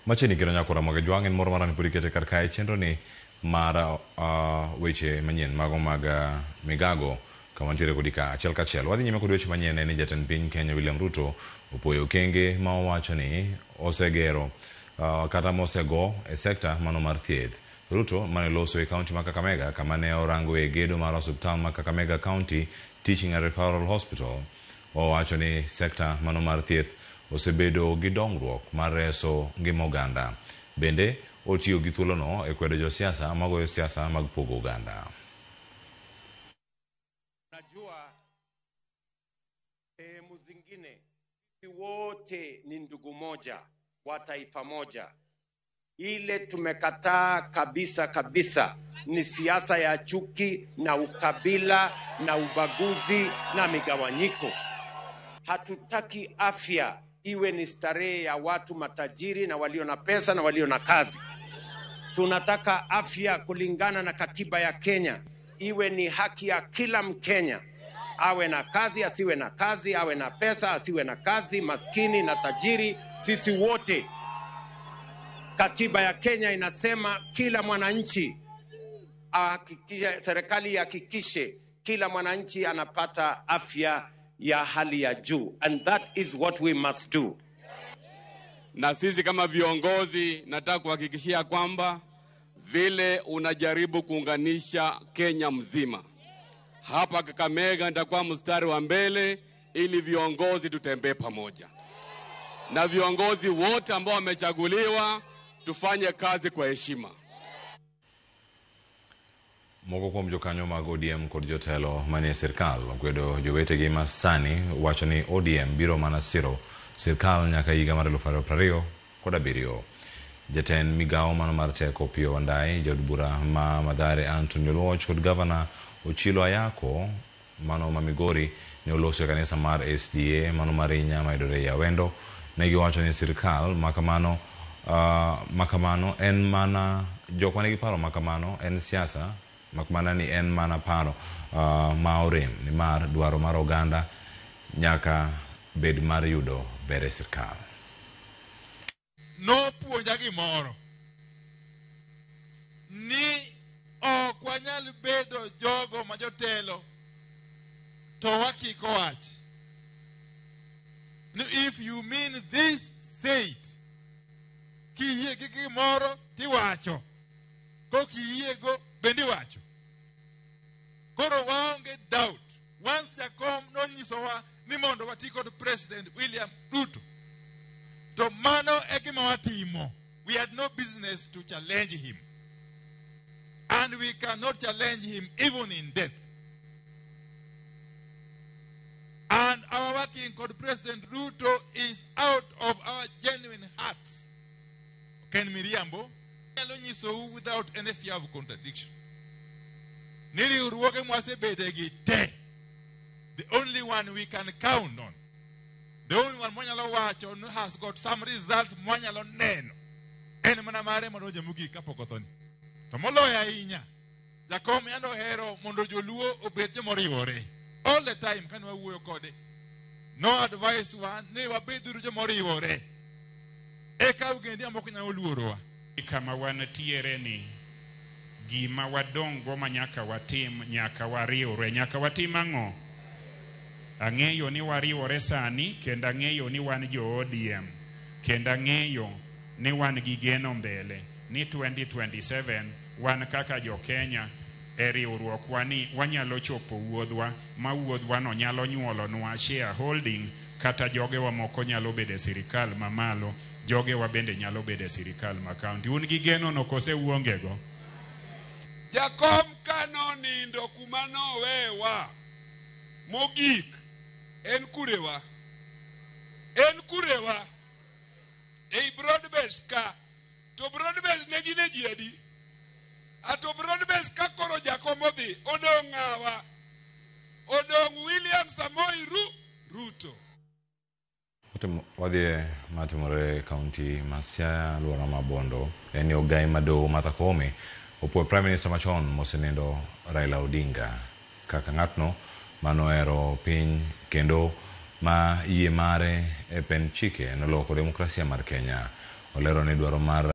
Machini kino nyakora moge juangin moro marani pudi kete karkae chenro ni mara weche manyen mago maga migago kamantiere kodika achiel kachiel. Wadhi nyime kod weche manyien ni jatend piny Kenya William Ruto opoyo okenge ma owacho ni osegero kata mosego e sekta mano mar thieth. Ruto mane loso e kaunti ma Kakamega kama ne orango e gedo mar osiptal ma Kakamega County Teaching and Referral Hospital owacho ni sekta mano mar thieth osebedo gi dongruok mar reso ngima oganda. Bende otiyo gi thuolono e kwedo josiasa magoyo siasa mag pogo oganda. Najua muzingine wote ni ndugu moja wa taifa moja. Ile tumekataa kabisa ni siasa ya chuki na ukabila na ubaguzi na migawanyiko. Hatutaki afya iwe ni starehe ya watu matajiri na walio na pesa na walio na kazi. Tunataka afya kulingana na katiba ya Kenya iwe ni haki ya kila Mkenya. Awe na kazi, asiwe na kazi, awe na pesa, asiwe na kazi, maskini na tajiri, sisi wote. Katiba ya Kenya inasema kila mwananchi ahakikishe, serikali ihakikishe kila mwananchi anapata afya ya hali ya juu, and that is what we must do. Na sisi kama viongozi nataka kuhakikishia kwamba vile unajaribu kuunganisha Kenya mzima, hapa Kakamega nitakuwa mstari wa mbele ili viongozi tutembee pamoja. Na viongozi wote ambao wamechaguliwa tufanye kazi kwa heshima. Moko kuom jokanyo mag ODM kod jotelo manie sirkal okwedo jowetegi masani wacho ni ODM biro mana siro sirkal nyaka higa mar 2027. Jatend migawo mano mar teko Opiyo Wandayi, jaod bura ma Mathare Anthony Oluoch kod gavana Ochilo Ayako mano ma Migori ne oloso kanisa mar SDA mano mar Inya mayudore Yawendo. Ne giwacho ni sirkal makamano en mana jok manigi paro makamano en siasa makmana ni en mana paro ma orem ni mar dwaro mar oganda nyaka bed mar yudo bere sirkal. No puonja gimoro ni ok wanyal bedo jogo ma jotelo to wakiko wach. If you mean this, say it. Kiyie gi gimoro tiwacho, ko kiyiego bendi wacho. Koro waonge doubt. Once Jakom nonyisowa ni mondo wati kod President William Ruto, to mano e gima watimo. We had no business to challenge him, and we cannot challenge him even in death. And our working with President Ruto is out of our genuine hearts. Ken Miriambo, without any fear of contradiction. The only one we can count on, the only one Mwanyalo watch on has got some results. Mwanyalo neno. Ene manamare manoje mugi kapokotoni. Tomolo ya inya. Jakom yando hero mondo joluo obete moriwore. All the time kan wa wuyo kode. No advice wa ne wabeduru je moriwore. Eka ugendi amboko nya oluorowa. Kama wanatiere ni gima wadongo manyaka watim nyaka wariwore nyaka watim ang'o. Ang'eyo ni wariwore sani kendo ang'eyo ni wan jo ODM kendo ang'eyo ni wan gi geno mbele ni 2027 wan kaka jo Kenya e riwruokwa ni wanyalo chopo wuodhwa ma wuodhwa no nyalo nyuolonwa shareholding kata jogewa moko nyalo bedo e sirikal mamalo, jogewa bende nyalo bedo e sirikal ma kaunti. Un gi geno no kose uongego? Jakom kano nindo kumano wewa mogik en kurewa ei Broadbase ka to Broadbase negine jiadi ato Broadbase ka koro Jakom odhi odong' ng'awa odong' William Samoei Ruto. Wadhi matimore kaunti ma Siaya alwora ma Bondo en Ogai Madowo Martha Koome opuoyo Prime Minister machon mosenendo Raila Odinga kaka ng'atno manohero piny kendo ma yie mare e pen chike noloko demokrasia mar Kenya. olero ni dwaro mar